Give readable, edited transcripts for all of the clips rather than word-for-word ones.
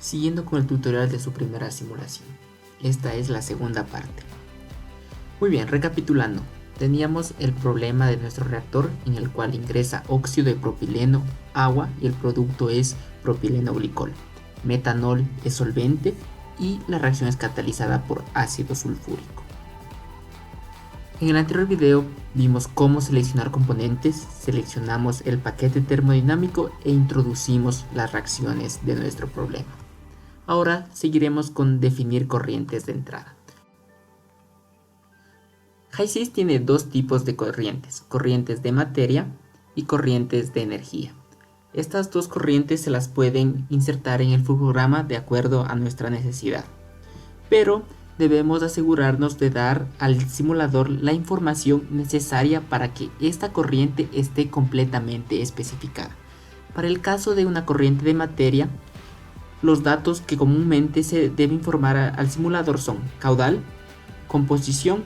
siguiendo con el tutorial de su primera simulación. Esta es la segunda parte. Muy bien, recapitulando, teníamos el problema de nuestro reactor en el cual ingresa óxido de propileno, agua y el producto es propileno glicol. Metanol es solvente y la reacción es catalizada por ácido sulfúrico. En el anterior video vimos cómo seleccionar componentes, seleccionamos el paquete termodinámico e introducimos las reacciones de nuestro problema. Ahora seguiremos con definir corrientes de entrada. HYSYS tiene dos tipos de corrientes de materia y corrientes de energía. Estas dos corrientes se las pueden insertar en el flujograma de acuerdo a nuestra necesidad, pero debemos asegurarnos de dar al simulador la información necesaria para que esta corriente esté completamente especificada. Para el caso de una corriente de materia, los datos que comúnmente se debe informar al simulador son caudal, composición,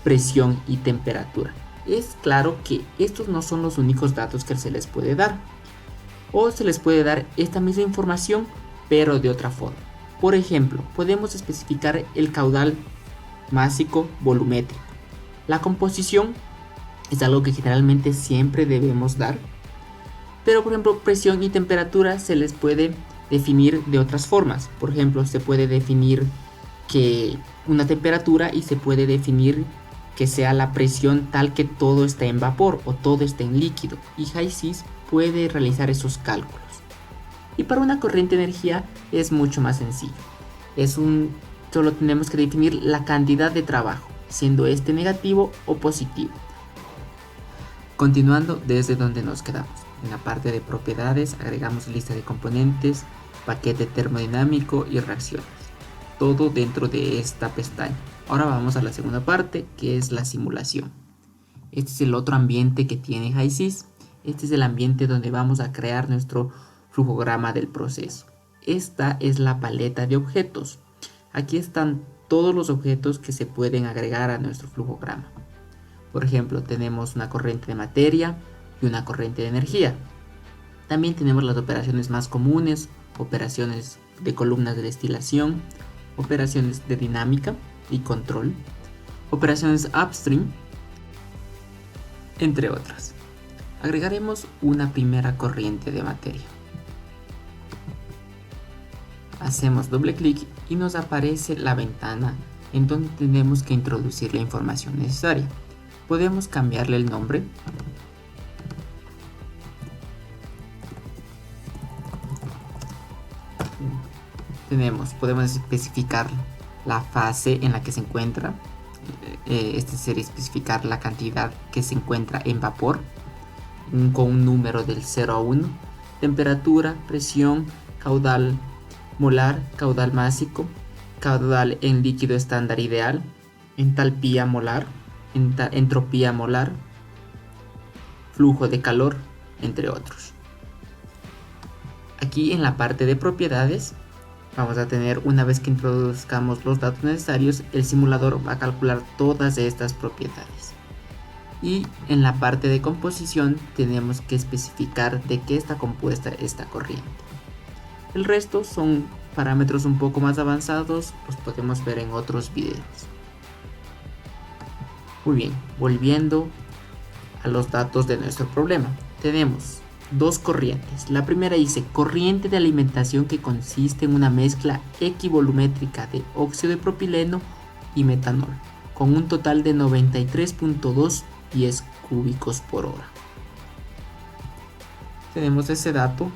presión y temperatura. Es claro que estos no son los únicos datos que se les puede dar, o se les puede dar esta misma información pero de otra forma. Por ejemplo, podemos especificar el caudal másico volumétrico. La composición es algo que generalmente siempre debemos dar, pero por ejemplo presión y temperatura se les puede definir de otras formas. Por ejemplo, se puede definir que una temperatura y se puede definir que sea la presión tal que todo está en vapor o todo está en líquido, y HYSYS puede realizar esos cálculos. Y para una corriente de energía es mucho más sencillo. Solo tenemos que definir la cantidad de trabajo, siendo este negativo o positivo. Continuando desde donde nos quedamos. En la parte de propiedades agregamos lista de componentes, paquete termodinámico y reacciones. Todo dentro de esta pestaña. Ahora vamos a la segunda parte, que es la simulación. Este es el otro ambiente que tiene HYSYS. Este es el ambiente donde vamos a crear nuestro flujograma del proceso. Esta es la paleta de objetos. Aquí están todos los objetos que se pueden agregar a nuestro flujograma. Por ejemplo, tenemos una corriente de materia y una corriente de energía. También tenemos las operaciones más comunes, operaciones de columnas de destilación, operaciones de dinámica y control, operaciones upstream, entre otras. Agregaremos una primera corriente de materia. Hacemos doble clic y nos aparece la ventana en donde tenemos que introducir la información necesaria. Podemos cambiarle el nombre. Podemos especificar la fase en la que se encuentra. Este sería especificar la cantidad que se encuentra en vapor con un número del 0 a 1. Temperatura, presión, caudal molar, caudal másico, caudal en líquido estándar ideal, entalpía molar, entropía molar, flujo de calor, entre otros. Aquí en la parte de propiedades vamos a tener, una vez que introduzcamos los datos necesarios, el simulador va a calcular todas estas propiedades. Y en la parte de composición tenemos que especificar de qué está compuesta esta corriente. El resto son parámetros un poco más avanzados, los podemos ver en otros videos. Muy bien, volviendo a los datos de nuestro problema. Tenemos dos corrientes. La primera dice corriente de alimentación que consiste en una mezcla equivolumétrica de óxido de propileno y metanol, con un total de 93.2 pies cúbicos por hora. Tenemos ese dato.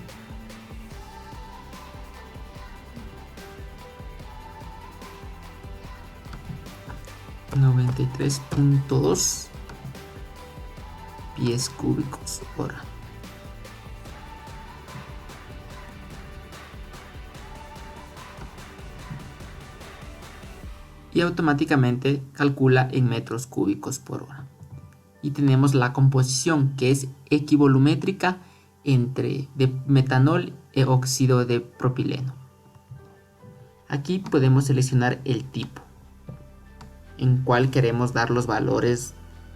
...93.2 pies cúbicos hora. Y automáticamente calcula en metros cúbicos por hora. Y tenemos la composición, que es equivolumétrica entre de metanol e óxido de propileno. Aquí podemos seleccionar el tipo en cual queremos dar los valores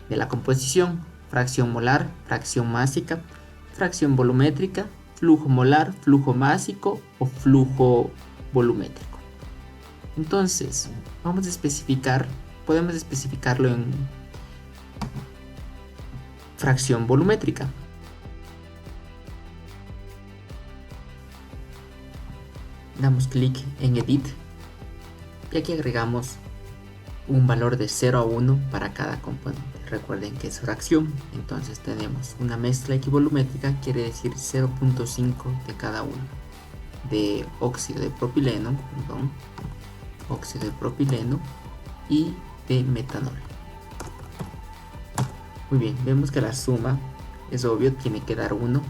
de la composición: fracción molar, fracción másica, fracción volumétrica, flujo molar, flujo másico o flujo volumétrico. Entonces, podemos especificarlo en fracción volumétrica. Damos clic en Edit y aquí agregamos un valor de 0 a 1 para cada componente. Recuerden que es fracción, entonces tenemos una mezcla equivolumétrica, quiere decir 0.5 de cada uno, de óxido de propileno, y de metanol. Muy bien, vemos que la suma es obvio, tiene que dar 1,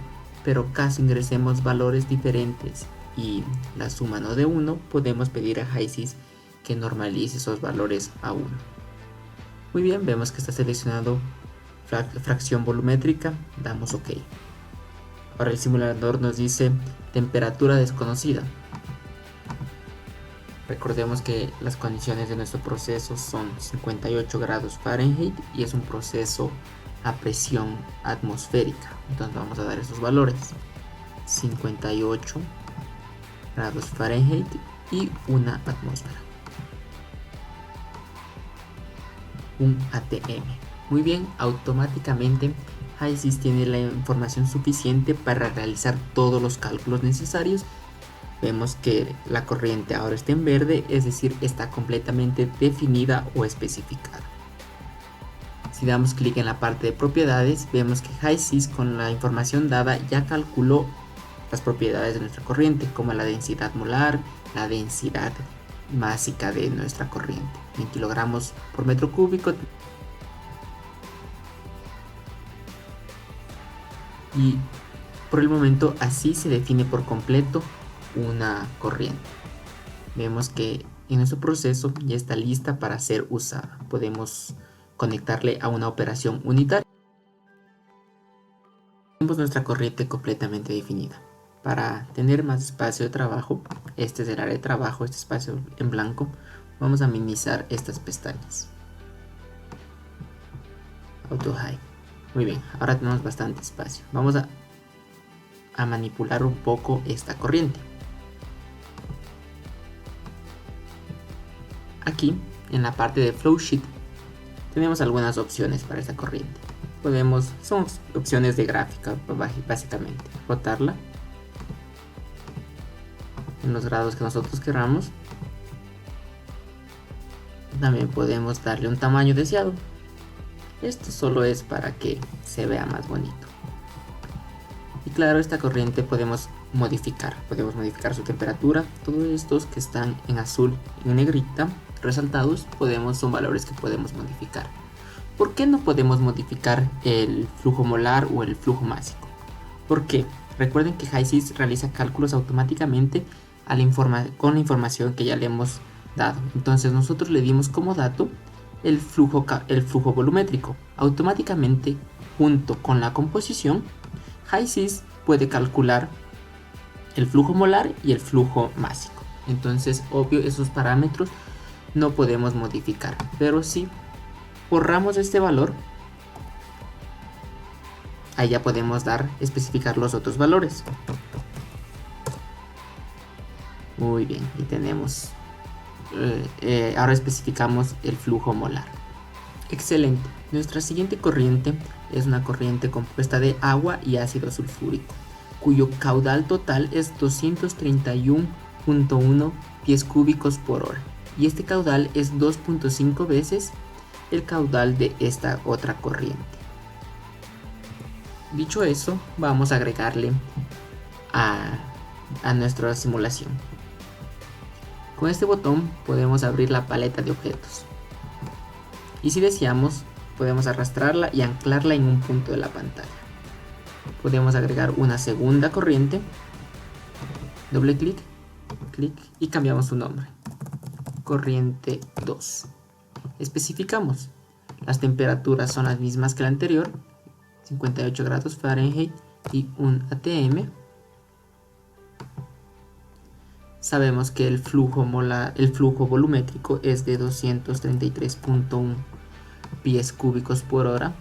pero caso ingresemos valores diferentes y la suma no de 1, podemos pedir a HiSys que normalice esos valores a 1. Muy bien, vemos que está seleccionado fracción volumétrica, damos OK. Ahora el simulador nos dice temperatura desconocida. Recordemos que las condiciones de nuestro proceso son 58 grados Fahrenheit y es un proceso a presión atmosférica. Entonces vamos a dar esos valores: 58 grados Fahrenheit y una atmósfera. Un ATM. Muy bien, automáticamente HiSys tiene la información suficiente para realizar todos los cálculos necesarios. Vemos que la corriente ahora está en verde, es decir, está completamente definida o especificada. Si damos clic en la parte de propiedades, vemos que HiSys con la información dada ya calculó las propiedades de nuestra corriente, como la densidad molar, la densidad másica de nuestra corriente en kilogramos por metro cúbico, y por el momento así se define por completo una corriente. Vemos que en nuestro proceso ya está lista para ser usada. Podemos conectarle a una operación unitaria. Tenemos nuestra corriente completamente definida. Para tener más espacio de trabajo, este es el área de trabajo, este espacio en blanco, vamos a minimizar estas pestañas. Auto High. Muy bien, ahora tenemos bastante espacio. Vamos a manipular un poco esta corriente. Aquí, en la parte de Flowsheet, tenemos algunas opciones para esta corriente. Son opciones de gráfica, básicamente. Rotarla en los grados que nosotros queramos. También podemos darle un tamaño deseado. Esto solo es para que se vea más bonito. Y claro, esta corriente podemos modificar su temperatura. Todos estos que están en azul y en negrita resaltados son valores que podemos modificar. ¿Por qué no podemos modificar el flujo molar o el flujo másico? ¿Por qué? Recuerden que HiSys realiza cálculos automáticamente con la información que ya le hemos dado. Entonces nosotros le dimos como dato el flujo volumétrico. Automáticamente, junto con la composición, HiSys puede calcular el flujo molar y el flujo másico. Entonces, obvio, esos parámetros no podemos modificar, pero si borramos este valor, ahí ya podemos especificar los otros valores. Muy bien, y tenemos ahora especificamos el flujo molar. Excelente. Nuestra siguiente corriente es una corriente compuesta de agua y ácido sulfúrico, cuyo caudal total es 231.1 pies cúbicos por hora, y este caudal es 2.5 veces el caudal de esta otra corriente. Dicho eso, vamos a agregarle a nuestra simulación. Con este botón podemos abrir la paleta de objetos, y si deseamos podemos arrastrarla y anclarla en un punto de la pantalla. Podemos agregar una segunda corriente, doble clic, y cambiamos su nombre, corriente 2. Especificamos, las temperaturas son las mismas que la anterior, 58 grados Fahrenheit y un ATM. Sabemos que el flujo volumétrico es de 233.1 pies cúbicos por hora.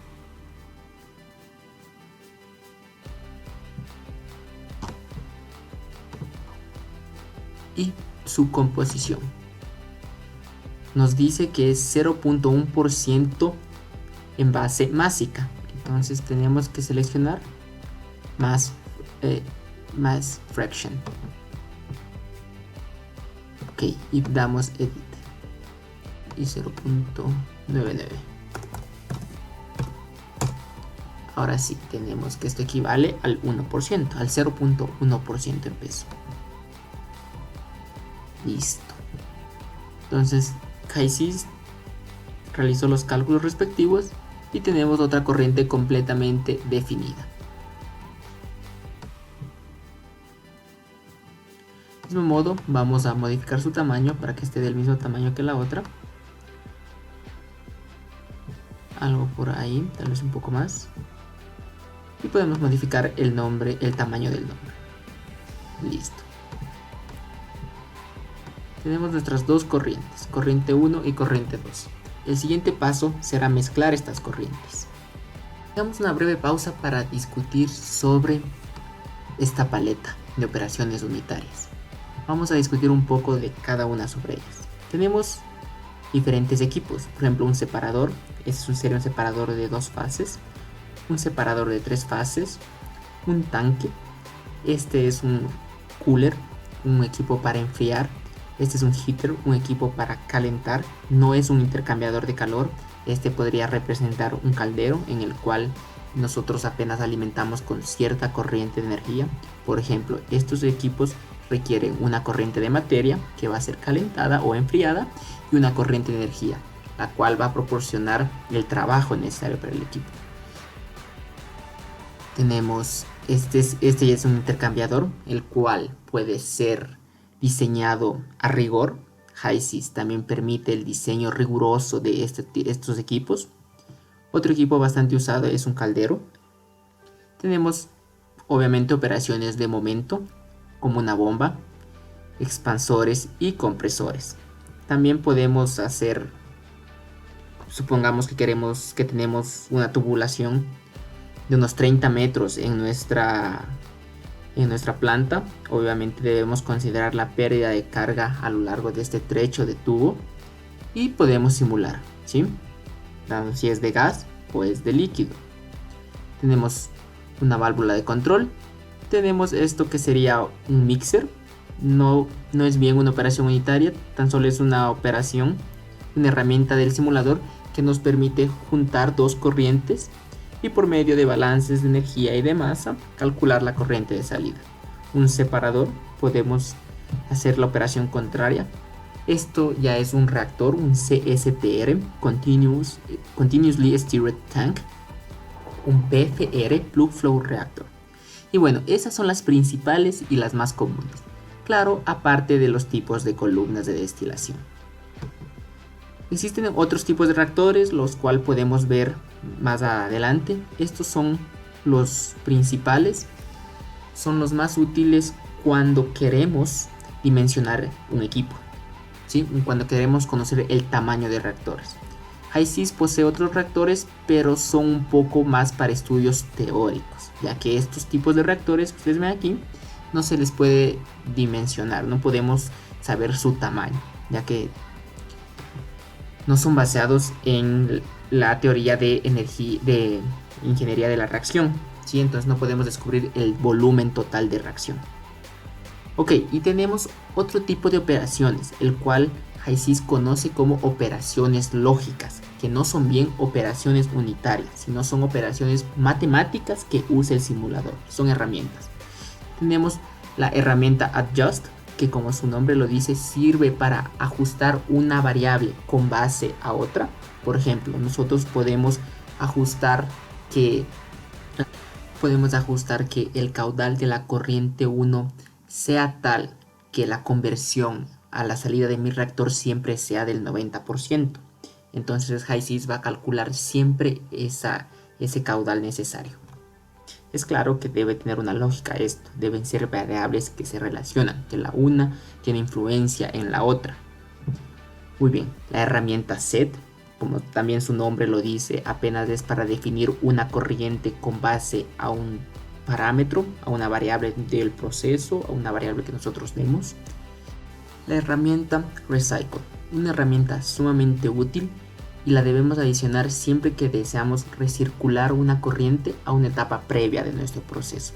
Y su composición. Nos dice que es 0.1% en base másica. Entonces tenemos que seleccionar mass fraction. Ok, y damos edit. Y 0.99. Ahora sí, tenemos que esto equivale al 1%, al 0.1% en peso. Listo. Entonces, HiSys realizó los cálculos respectivos y tenemos otra corriente completamente definida. Del mismo modo, vamos a modificar su tamaño para que esté del mismo tamaño que la otra. Algo por ahí, tal vez un poco más. Y podemos modificar el nombre, el tamaño del nombre. Listo. Tenemos nuestras dos corrientes, corriente 1 y corriente 2. El siguiente paso será mezclar estas corrientes. Hagamos una breve pausa para discutir sobre esta paleta de operaciones unitarias. Vamos a discutir un poco de cada una sobre ellas. Tenemos diferentes equipos, por ejemplo un separador, este sería un separador de 2 fases, un separador de 3 fases, un tanque, este es un cooler, un equipo para enfriar, este es un heater, un equipo para calentar, no es un intercambiador de calor, este podría representar un caldero en el cual nosotros apenas alimentamos con cierta corriente de energía. Por ejemplo, estos equipos requieren una corriente de materia que va a ser calentada o enfriada y una corriente de energía, la cual va a proporcionar el trabajo necesario para el equipo. Tenemos este es un intercambiador, el cual puede ser diseñado a rigor. HiSys también permite el diseño riguroso de estos equipos. Otro equipo bastante usado es un caldero. Tenemos obviamente operaciones de momento como una bomba, expansores y compresores. También podemos hacer, supongamos que tenemos una tubulación de unos 30 metros en nuestra planta. Obviamente debemos considerar la pérdida de carga a lo largo de este trecho de tubo y podemos simular, ¿sí? Dado si es de gas o es de líquido. Tenemos una válvula de control. Tenemos esto que sería un mixer. No es bien una operación unitaria, tan solo es una operación, una herramienta del simulador que nos permite juntar dos corrientes y por medio de balances de energía y de masa calcular la corriente de salida. Un separador, podemos hacer la operación contraria. Esto ya es un reactor, un CSTR, Continuously Stirred Tank, un PFR, Plug Flow Reactor. Y bueno, esas son las principales y las más comunes. Claro, aparte de los tipos de columnas de destilación. Existen otros tipos de reactores, los cuales podemos ver más adelante. Estos son los principales, son los más útiles cuando queremos dimensionar un equipo, ¿sí? Cuando queremos conocer el tamaño de reactores. HiSys posee otros reactores, pero son un poco más para estudios teóricos, ya que estos tipos de reactores que ustedes ven aquí no se les puede dimensionar, no podemos saber su tamaño, ya que no son basados en la teoría de ingeniería de la reacción, ¿sí? Entonces no podemos descubrir el volumen total de reacción. Ok, y tenemos otro tipo de operaciones, el cual HiSys conoce como operaciones lógicas, que no son bien operaciones unitarias, sino son operaciones matemáticas que usa el simulador, son herramientas. Tenemos la herramienta Adjust, que como su nombre lo dice, sirve para ajustar una variable con base a otra. Por ejemplo, nosotros podemos ajustar que el caudal de la corriente 1 sea tal que la conversión a la salida de mi reactor siempre sea del 90%. Entonces HiSys va a calcular siempre ese caudal necesario. Es claro que debe tener una lógica esto, deben ser variables que se relacionan, que la una tiene influencia en la otra. Muy bien, la herramienta Set, como también su nombre lo dice, apenas es para definir una corriente con base a un parámetro, a una variable del proceso, a una variable que nosotros demos. La herramienta Recycle, una herramienta sumamente útil y la debemos adicionar siempre que deseamos recircular una corriente a una etapa previa de nuestro proceso.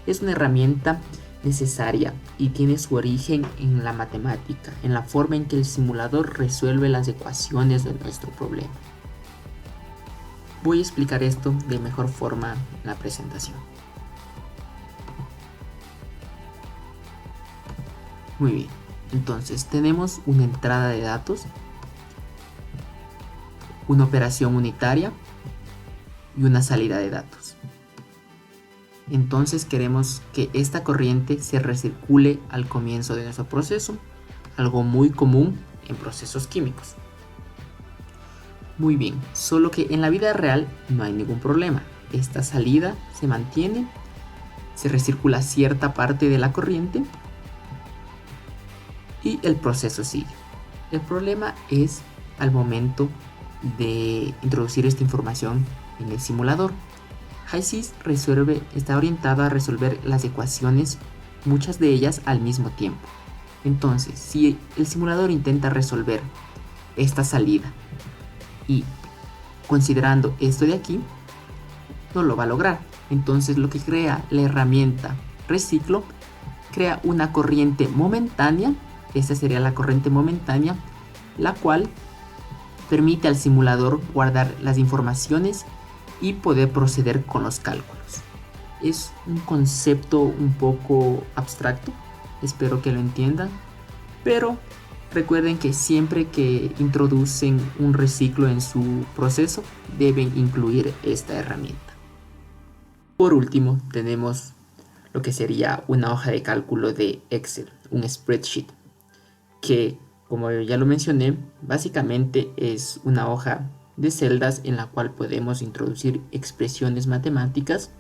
Es una herramienta necesaria y tiene su origen en la matemática, en la forma en que el simulador resuelve las ecuaciones de nuestro problema. Voy a explicar esto de mejor forma en la presentación. Muy bien, entonces tenemos una entrada de datos, una operación unitaria y una salida de datos. Entonces queremos que esta corriente se recircule al comienzo de nuestro proceso, algo muy común en procesos químicos. Muy bien, solo que en la vida real no hay ningún problema. Esta salida se mantiene, se recircula cierta parte de la corriente y el proceso sigue. El problema es al momento de introducir esta información en el simulador. HiSys está orientado a resolver las ecuaciones, muchas de ellas al mismo tiempo. Entonces, si el simulador intenta resolver esta salida y considerando esto de aquí, no lo va a lograr. Entonces lo que crea la herramienta Reciclo, crea una corriente momentánea. Esta sería la corriente momentánea, la cual permite al simulador guardar las informaciones y poder proceder con los cálculos. Es un concepto un poco abstracto, espero que lo entiendan, pero recuerden que siempre que introducen un reciclo en su proceso, deben incluir esta herramienta. Por último, tenemos lo que sería una hoja de cálculo de Excel, un spreadsheet, que, como ya lo mencioné, básicamente es una hoja de celdas en la cual podemos introducir expresiones matemáticas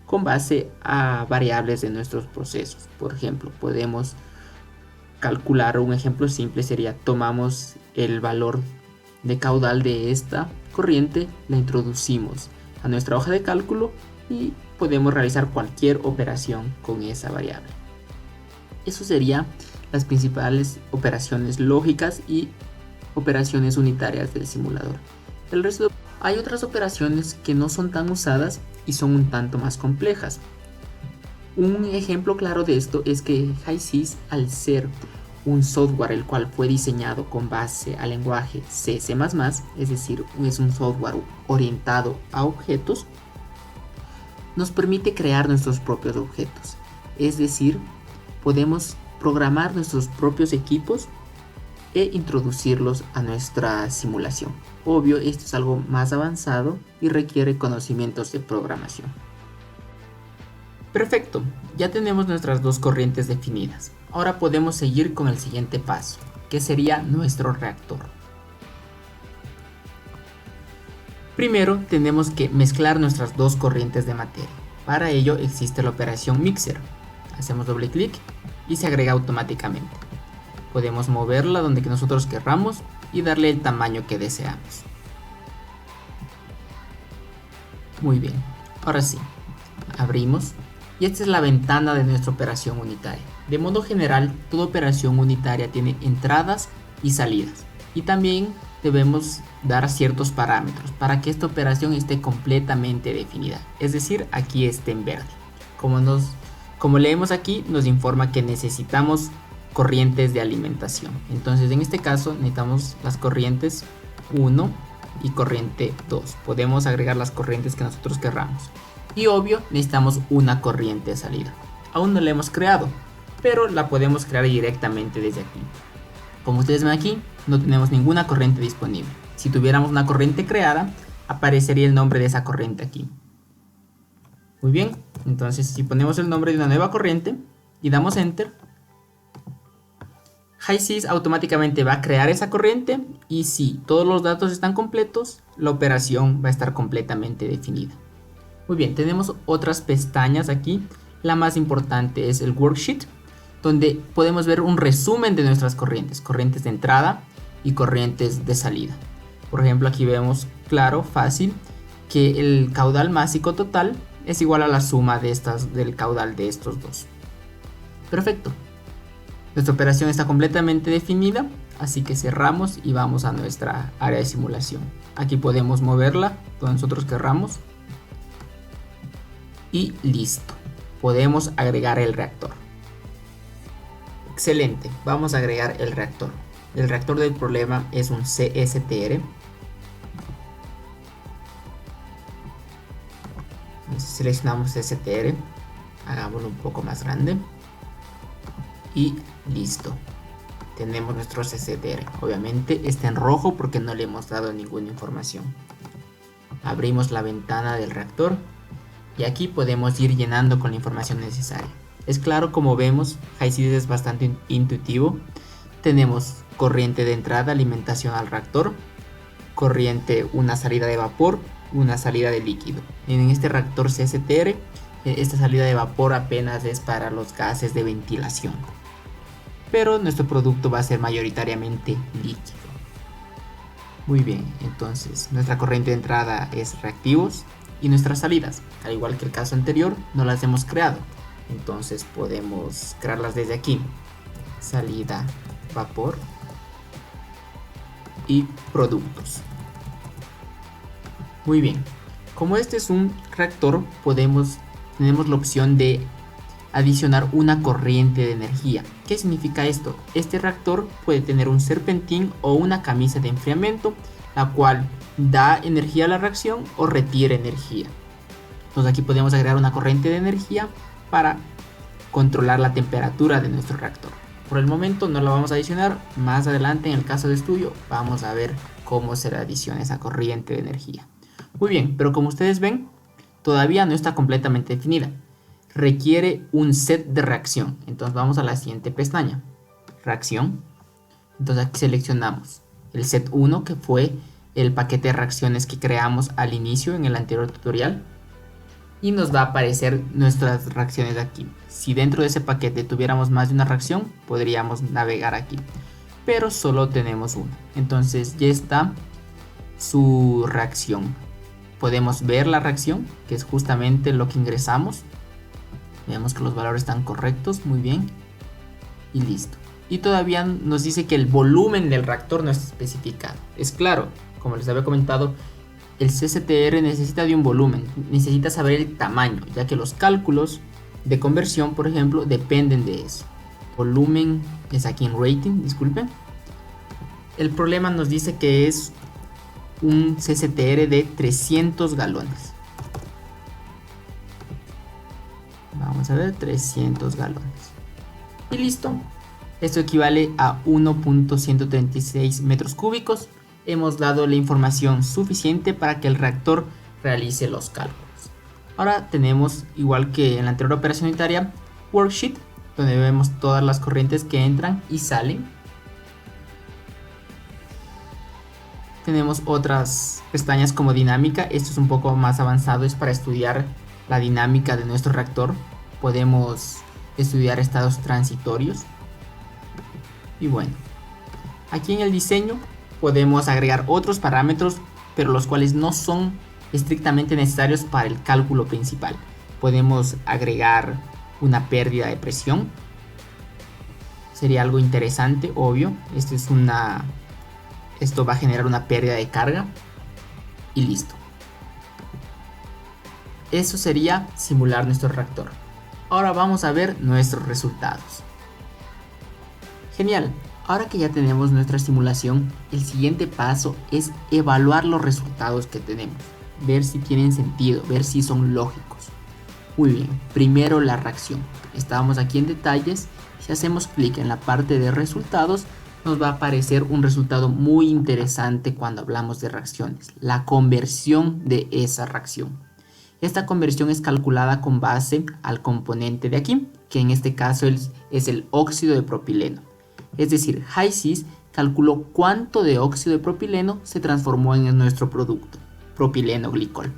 con base a variables de nuestros procesos. Por ejemplo, podemos calcular, un ejemplo simple sería: tomamos el valor de caudal de esta corriente, la introducimos a nuestra hoja de cálculo y podemos realizar cualquier operación con esa variable. Eso serían las principales operaciones lógicas y operaciones unitarias del simulador. El resto, hay otras operaciones que no son tan usadas y son un tanto más complejas. Un ejemplo claro de esto es que HiSys, al ser un software el cual fue diseñado con base al lenguaje C++, es decir, es un software orientado a objetos, nos permite crear nuestros propios objetos. Es decir, podemos programar nuestros propios equipos e introducirlos a nuestra simulación. Obvio, esto es algo más avanzado y requiere conocimientos de programación. Perfecto, ya tenemos nuestras dos corrientes definidas. Ahora podemos seguir con el siguiente paso, que sería nuestro reactor. Primero tenemos que mezclar nuestras dos corrientes de materia. Para ello existe la operación Mixer. Hacemos doble clic y se agrega automáticamente. Podemos moverla donde nosotros querramos y darle el tamaño que deseamos. Muy bien, ahora sí, abrimos y esta es la ventana de nuestra operación unitaria. De modo general, toda operación unitaria tiene entradas y salidas, y también debemos dar ciertos parámetros para que esta operación esté completamente definida, es decir, aquí esté en verde. Como leemos aquí, nos informa que necesitamos corrientes de alimentación. Entonces en este caso necesitamos las corrientes 1 y corriente 2. Podemos agregar las corrientes que nosotros querramos. Y obvio, necesitamos una corriente de salida. Aún no la hemos creado, pero la podemos crear directamente desde aquí. Como ustedes ven aquí, no tenemos ninguna corriente disponible. Si tuviéramos una corriente creada, aparecería el nombre de esa corriente aquí. Muy bien, entonces si ponemos el nombre de una nueva corriente y damos Enter, HiSys automáticamente va a crear esa corriente y si todos los datos están completos, la operación va a estar completamente definida. Muy bien, tenemos otras pestañas aquí. La más importante es el Worksheet, donde podemos ver un resumen de nuestras corrientes de entrada y corrientes de salida. Por ejemplo, aquí vemos claro, fácil, que el caudal másico total es igual a la suma del caudal de estos dos. Perfecto. Nuestra operación está completamente definida, así que cerramos y vamos a nuestra área de simulación. Aquí podemos moverla donde nosotros querramos. Y listo. Podemos agregar el reactor. Excelente, vamos a agregar el reactor. El reactor del problema es un CSTR. Seleccionamos CSTR, hagámoslo un poco más grande y listo. Tenemos nuestro CSTR. Obviamente está en rojo porque no le hemos dado ninguna información. Abrimos la ventana del reactor y aquí podemos ir llenando con la información necesaria. Es claro, como vemos, HiSys es bastante intuitivo. Tenemos corriente de entrada, alimentación al reactor, corriente, una salida de vapor, una salida de líquido. En este reactor CSTR, esta salida de vapor apenas es para los gases de ventilación, pero nuestro producto va a ser mayoritariamente líquido. Muy bien, entonces nuestra corriente de entrada es reactivos y nuestras salidas, al igual que el caso anterior, no las hemos creado. Entonces podemos crearlas desde aquí. Salida, vapor y productos. Muy bien, como este es un reactor, tenemos la opción de adicionar una corriente de energía. ¿Qué significa esto? Este reactor puede tener un serpentín o una camisa de enfriamiento, la cual da energía a la reacción o retira energía. Entonces aquí podemos agregar una corriente de energía para controlar la temperatura de nuestro reactor. Por el momento no la vamos a adicionar. Más adelante, en el caso de estudio, vamos a ver cómo se le adiciona esa corriente de energía. Muy bien, pero como ustedes ven, todavía no está completamente definida. Requiere un set de reacción. Entonces vamos a la siguiente pestaña, reacción. Entonces aquí seleccionamos el set 1, que fue el paquete de reacciones que creamos al inicio en el anterior tutorial, y nos va a aparecer nuestras reacciones aquí. Si dentro de ese paquete tuviéramos más de una reacción, podríamos navegar aquí, pero solo tenemos una. Entonces ya está su reacción. Podemos ver la reacción, que es justamente lo que ingresamos. Vemos que los valores están correctos, muy bien, y listo. Y todavía nos dice que el volumen del reactor no está especificado. Es claro, como les había comentado, el CSTR necesita de un volumen, necesita saber el tamaño, ya que los cálculos de conversión, por ejemplo, dependen de eso. Volumen es aquí en rating, disculpen. El problema nos dice que es un CSTR de 300 galones. Vamos a ver, 300 galones. Y listo. Esto equivale a 1.136 metros cúbicos. Hemos dado la información suficiente para que el reactor realice los cálculos. Ahora tenemos, igual que en la anterior operación unitaria, worksheet, donde vemos todas las corrientes que entran y salen. Tenemos otras pestañas como dinámica. Esto es un poco más avanzado, es para estudiar la dinámica de nuestro reactor. Podemos estudiar estados transitorios. Y bueno, aquí en el diseño podemos agregar otros parámetros, pero los cuales no son estrictamente necesarios para el cálculo principal. Podemos agregar una pérdida de presión. Sería algo interesante, obvio. Esto va a generar una pérdida de carga. Y listo. Eso sería simular nuestro reactor. Ahora vamos a ver nuestros resultados. Genial. Ahora que ya tenemos nuestra simulación, el siguiente paso es evaluar los resultados que tenemos. Ver si tienen sentido, ver si son lógicos. Muy bien, primero la reacción. Estábamos aquí en detalles. Si hacemos clic en la parte de resultados, nos va a aparecer un resultado muy interesante cuando hablamos de reacciones. La conversión de esa reacción. Esta conversión es calculada con base al componente de aquí, que en este caso es el óxido de propileno. Es decir, HiSys calculó cuánto de óxido de propileno se transformó en nuestro producto, propileno glicol.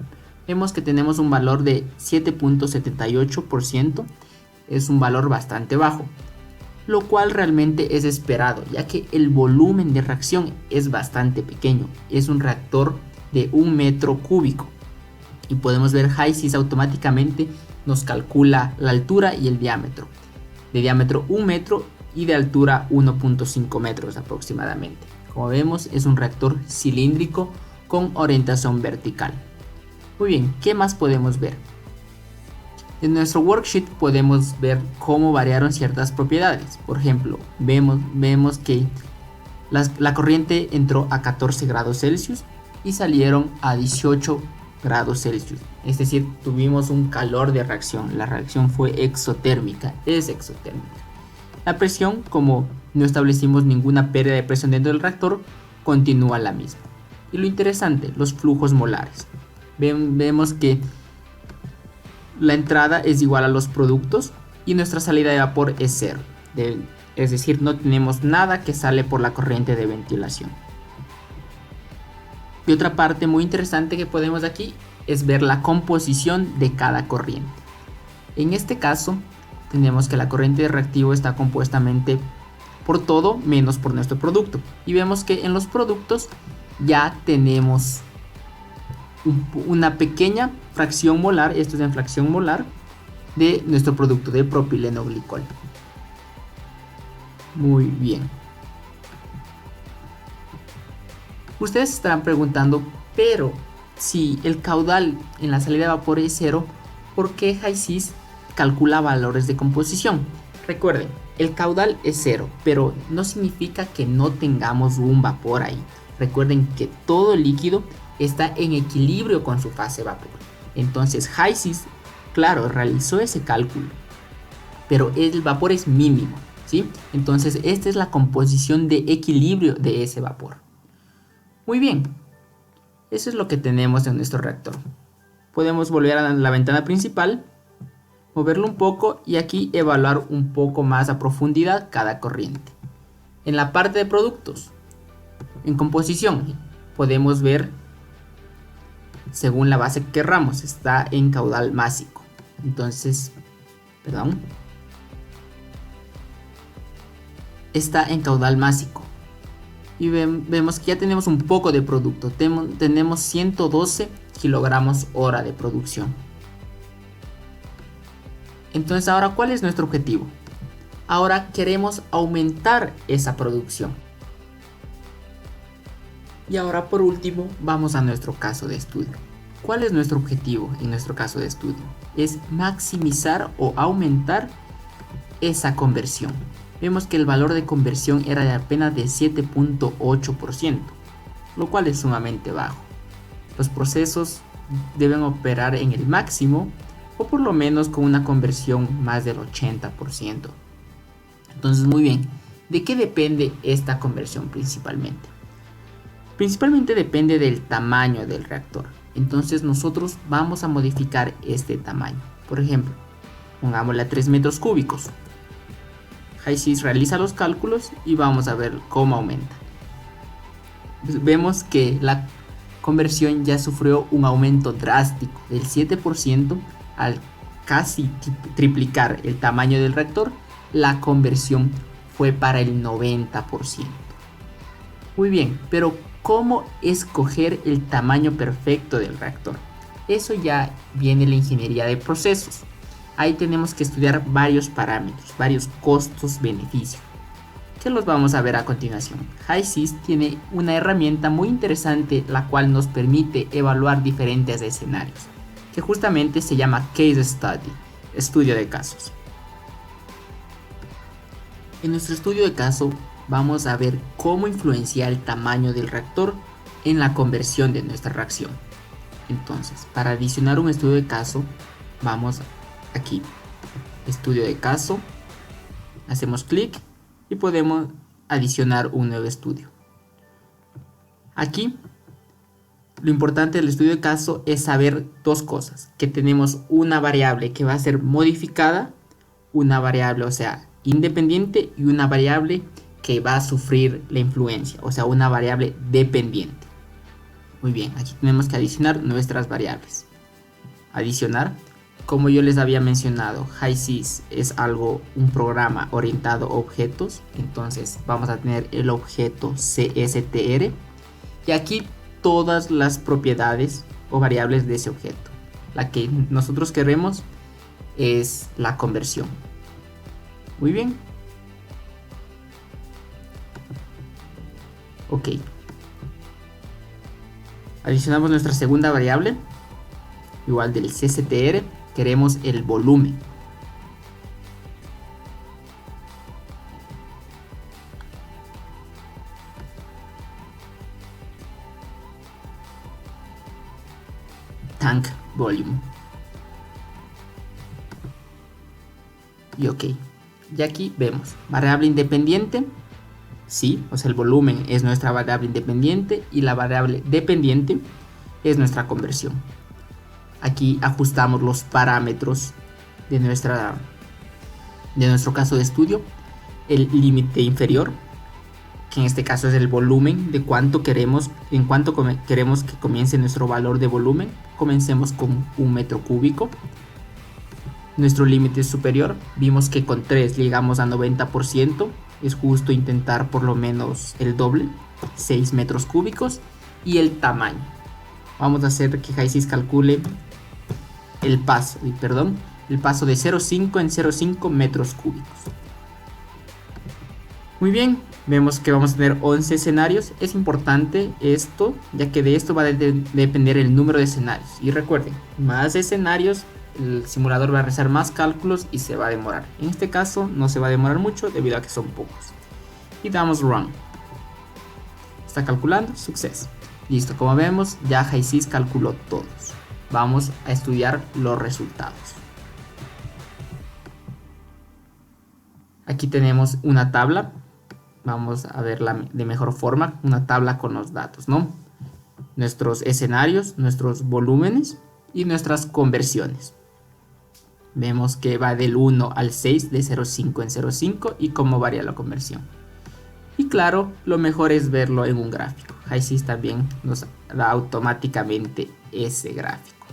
Vemos que tenemos un valor de 7.78%, es un valor bastante bajo, lo cual realmente es esperado, ya que el volumen de reacción es bastante pequeño, es un reactor de 1 metro cúbico. Y podemos ver HiSys automáticamente nos calcula la altura y el diámetro. De diámetro 1 metro y de altura 1.5 metros aproximadamente. Como vemos, es un reactor cilíndrico con orientación vertical. Muy bien, ¿qué más podemos ver? En nuestro worksheet podemos ver cómo variaron ciertas propiedades. Por ejemplo, vemos que la corriente entró a 14 grados Celsius y salieron a 18 grados Celsius. Es decir, tuvimos un calor de reacción. La reacción fue exotérmica, es exotérmica. La presión, como no establecimos ninguna pérdida de presión dentro del reactor, continúa la misma. Y lo interesante, los flujos molares. Vemos que la entrada es igual a los productos y nuestra salida de vapor es cero. Es decir, no tenemos nada que sale por la corriente de ventilación. Y otra parte muy interesante que podemos aquí es ver la composición de cada corriente. En este caso, tenemos que la corriente de reactivo está compuestamente por todo menos por nuestro producto. Y vemos que en los productos ya tenemos una pequeña fracción molar, esto es en fracción molar, de nuestro producto de propileno glicol. Muy bien. Ustedes estarán preguntando, pero si el caudal en la salida de vapor es cero, ¿por qué Hi-Sys calcula valores de composición? Recuerden, el caudal es cero, pero no significa que no tengamos un vapor ahí. Recuerden que todo líquido está en equilibrio con su fase vapor. Entonces Hi-Sys, claro, realizó ese cálculo, pero el vapor es mínimo, ¿sí? Entonces esta es la composición de equilibrio de ese vapor. Muy bien, eso es lo que tenemos en nuestro reactor. Podemos volver a la ventana principal, moverlo un poco y aquí evaluar un poco más a profundidad cada corriente. En la parte de productos, en composición, podemos ver según la base que querramos, está en caudal másico. Entonces, está en caudal másico. Y vemos que ya tenemos un poco de producto. Tenemos 112 kilogramos hora de producción. Entonces, ahora, ¿cuál es nuestro objetivo? Ahora queremos aumentar esa producción. Y ahora, por último, vamos a nuestro caso de estudio. ¿Cuál es nuestro objetivo en nuestro caso de estudio? Es maximizar o aumentar esa conversión. Vemos que el valor de conversión era de apenas de 7.8%, lo cual es sumamente bajo. Los procesos deben operar en el máximo o por lo menos con una conversión más del 80%. Entonces, muy bien, ¿de qué depende esta conversión principalmente? Principalmente depende del tamaño del reactor. Entonces nosotros vamos a modificar este tamaño. Por ejemplo, pongámosle a 3 metros cúbicos. Hi-Sys realiza los cálculos y vamos a ver cómo aumenta. Vemos que la conversión ya sufrió un aumento drástico del 7%. Al casi triplicar el tamaño del reactor, la conversión fue para el 90%. Muy bien, pero ¿cómo escoger el tamaño perfecto del reactor? Eso ya viene la ingeniería de procesos. Ahí tenemos que estudiar varios parámetros, varios costos-beneficios, que los vamos a ver a continuación. Hi-Sys tiene una herramienta muy interesante, la cual nos permite evaluar diferentes escenarios, que justamente se llama Case Study, estudio de casos. En nuestro estudio de caso vamos a ver cómo influencia el tamaño del reactor en la conversión de nuestra reacción. Entonces, para adicionar un estudio de caso, vamos aquí, estudio de caso, hacemos clic y podemos adicionar un nuevo estudio. Aquí, lo importante del estudio de caso es saber dos cosas, que tenemos una variable que va a ser modificada, una variable, o sea, independiente, y una variable que va a sufrir la influencia, o sea, una variable dependiente. Muy bien, aquí tenemos que adicionar nuestras variables. Adicionar, como yo les había mencionado, Hi-Sys es un programa orientado a objetos, entonces vamos a tener el objeto CSTR y aquí todas las propiedades o variables de ese objeto. La que nosotros queremos es la conversión. Muy bien. Ok. Adicionamos nuestra segunda variable, igual del CSTR, queremos el volumen. Tank volume. Y ok. Y aquí vemos variable independiente. Sí, o sea, el volumen es nuestra variable independiente y la variable dependiente es nuestra conversión. Aquí ajustamos los parámetros de nuestro caso de estudio. El límite inferior, que en este caso es el volumen, de cuánto queremos, queremos que comience nuestro valor de volumen. Comencemos con 1 metro cúbico. Nuestro límite superior, vimos que con 3 llegamos a 90%. Es justo intentar por lo menos el doble, 6 metros cúbicos. Y el tamaño, vamos a hacer que HiSys calcule el paso de 0,5 en 0,5 metros cúbicos. Muy bien, vemos que vamos a tener 11 escenarios. Es importante esto, ya que de esto va a depender el número de escenarios. Y recuerden, más escenarios, el simulador va a realizar más cálculos y se va a demorar. En este caso no se va a demorar mucho debido a que son pocos. Y damos Run. Está calculando, suceso. Listo, como vemos ya HiSys calculó todos. Vamos a estudiar los resultados. Aquí tenemos una tabla. Vamos a verla de mejor forma. Una tabla con los datos, ¿no? Nuestros escenarios, nuestros volúmenes y nuestras conversiones. Vemos que va del 1 al 6, de 0,5 en 0,5 y cómo varía la conversión. Y claro, lo mejor es verlo en un gráfico. HiSys también nos da automáticamente ese gráfico.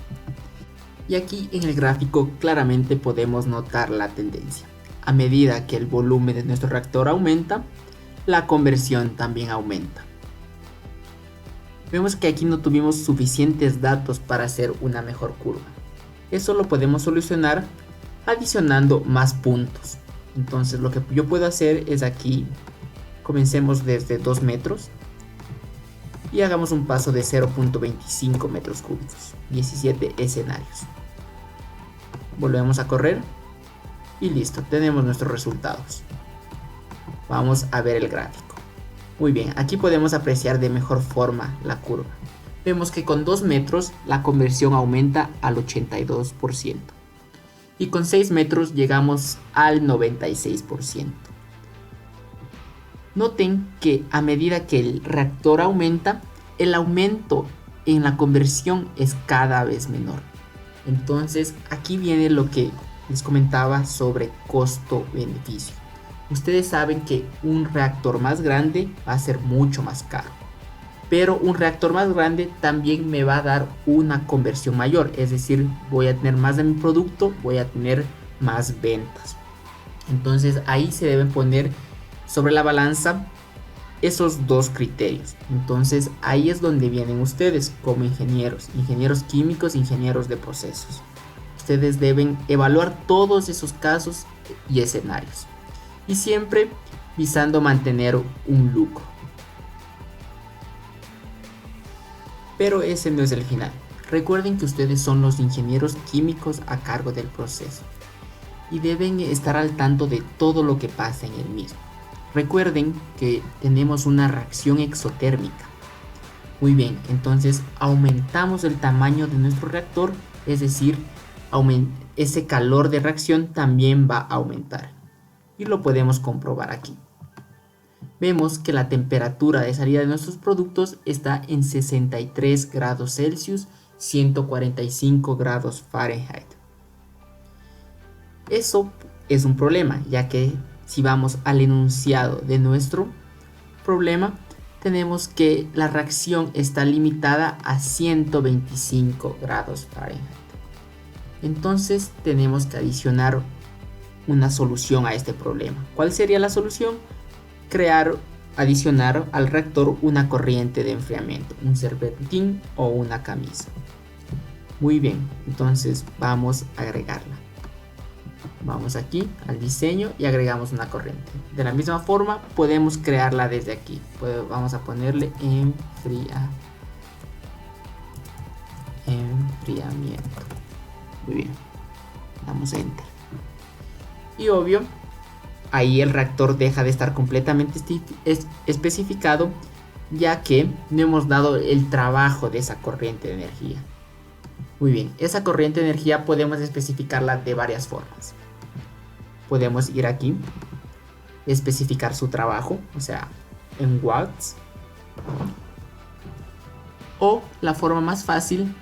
Y aquí en el gráfico claramente podemos notar la tendencia. A medida que el volumen de nuestro reactor aumenta, la conversión también aumenta. Vemos que aquí no tuvimos suficientes datos para hacer una mejor curva. Eso lo podemos solucionar adicionando más puntos. Entonces lo que yo puedo hacer es aquí, comencemos desde 2 metros y hagamos un paso de 0,25 metros cúbicos, 17 escenarios. Volvemos a correr y listo, tenemos nuestros resultados. Vamos a ver el gráfico. Muy bien, aquí podemos apreciar de mejor forma la curva. Vemos que con 2 metros la conversión aumenta al 82% y con 6 metros llegamos al 96%. Noten que a medida que el reactor aumenta, el aumento en la conversión es cada vez menor. Entonces aquí viene lo que les comentaba sobre costo-beneficio. Ustedes saben que un reactor más grande va a ser mucho más caro. Pero un reactor más grande también me va a dar una conversión mayor. Es decir, voy a tener más de mi producto, voy a tener más ventas. Entonces ahí se deben poner sobre la balanza esos dos criterios. Entonces ahí es donde vienen ustedes como ingenieros químicos, ingenieros de procesos. Ustedes deben evaluar todos esos casos y escenarios. Y siempre visando mantener un lucro. Pero ese no es el final. Recuerden que ustedes son los ingenieros químicos a cargo del proceso y deben estar al tanto de todo lo que pasa en el mismo. Recuerden que tenemos una reacción exotérmica. Muy bien, entonces aumentamos el tamaño de nuestro reactor, es decir, ese calor de reacción también va a aumentar. Y lo podemos comprobar aquí. Vemos que la temperatura de salida de nuestros productos está en 63 grados Celsius, 145 grados Fahrenheit. Eso es un problema, ya que si vamos al enunciado de nuestro problema, tenemos que la reacción está limitada a 125 grados Fahrenheit. Entonces tenemos que adicionar una solución a este problema. ¿Cuál sería la solución? Adicionar al reactor una corriente de enfriamiento, un serpentín o una camisa. Muy bien, entonces vamos a agregarla. Vamos aquí al diseño y agregamos una corriente. De la misma forma podemos crearla desde aquí. Vamos a ponerle enfriamiento. Muy bien. Damos enter. Y obvio, ahí el reactor deja de estar completamente especificado, ya que no hemos dado el trabajo de esa corriente de energía. Muy bien, esa corriente de energía podemos especificarla de varias formas. Podemos ir aquí, especificar su trabajo, o sea, en watts. O la forma más fácil,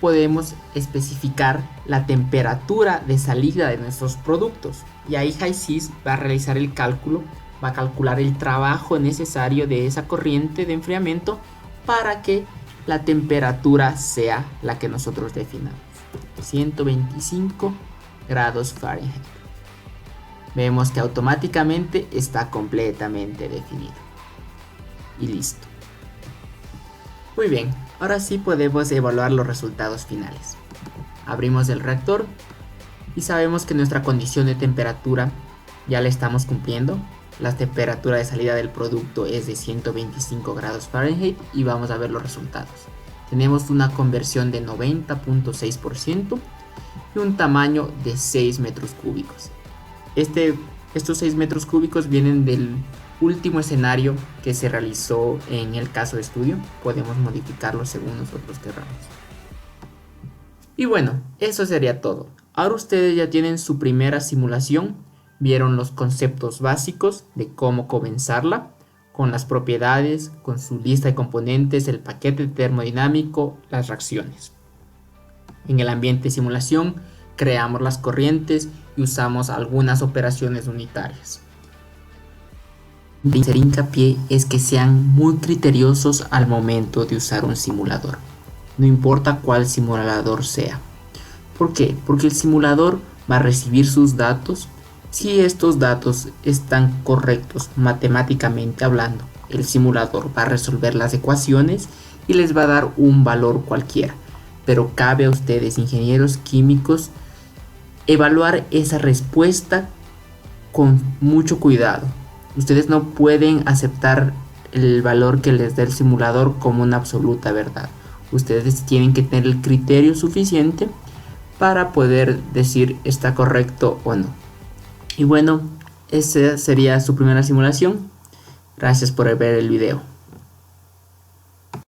podemos especificar la temperatura de salida de nuestros productos. Y ahí HiSys va a realizar el cálculo, va a calcular el trabajo necesario de esa corriente de enfriamiento para que la temperatura sea la que nosotros definamos. 125 grados Fahrenheit. Vemos que automáticamente está completamente definido. Y listo. Muy bien, ahora sí podemos evaluar los resultados finales. Abrimos el reactor y sabemos que nuestra condición de temperatura ya la estamos cumpliendo. La temperatura de salida del producto es de 125 grados Fahrenheit y vamos a ver los resultados. Tenemos una conversión de 90.6% y un tamaño de 6 metros cúbicos. Estos 6 metros cúbicos vienen del último escenario que se realizó en el caso de estudio. Podemos modificarlo según nosotros queramos. Y bueno, eso sería todo. Ahora ustedes ya tienen su primera simulación, vieron los conceptos básicos de cómo comenzarla, con las propiedades, con su lista de componentes, el paquete termodinámico, las reacciones. En el ambiente de simulación creamos las corrientes y usamos algunas operaciones unitarias. Hacer hincapié es que sean muy criteriosos al momento de usar un simulador. No importa cuál simulador sea. ¿Por qué? Porque el simulador va a recibir sus datos. Si estos datos están correctos matemáticamente hablando, el simulador va a resolver las ecuaciones y les va a dar un valor cualquiera. Pero cabe a ustedes, ingenieros químicos, evaluar esa respuesta con mucho cuidado. Ustedes no pueden aceptar el valor que les dé el simulador como una absoluta verdad. Ustedes tienen que tener el criterio suficiente para poder decir está correcto o no. Y bueno, esa sería su primera simulación. Gracias por ver el video.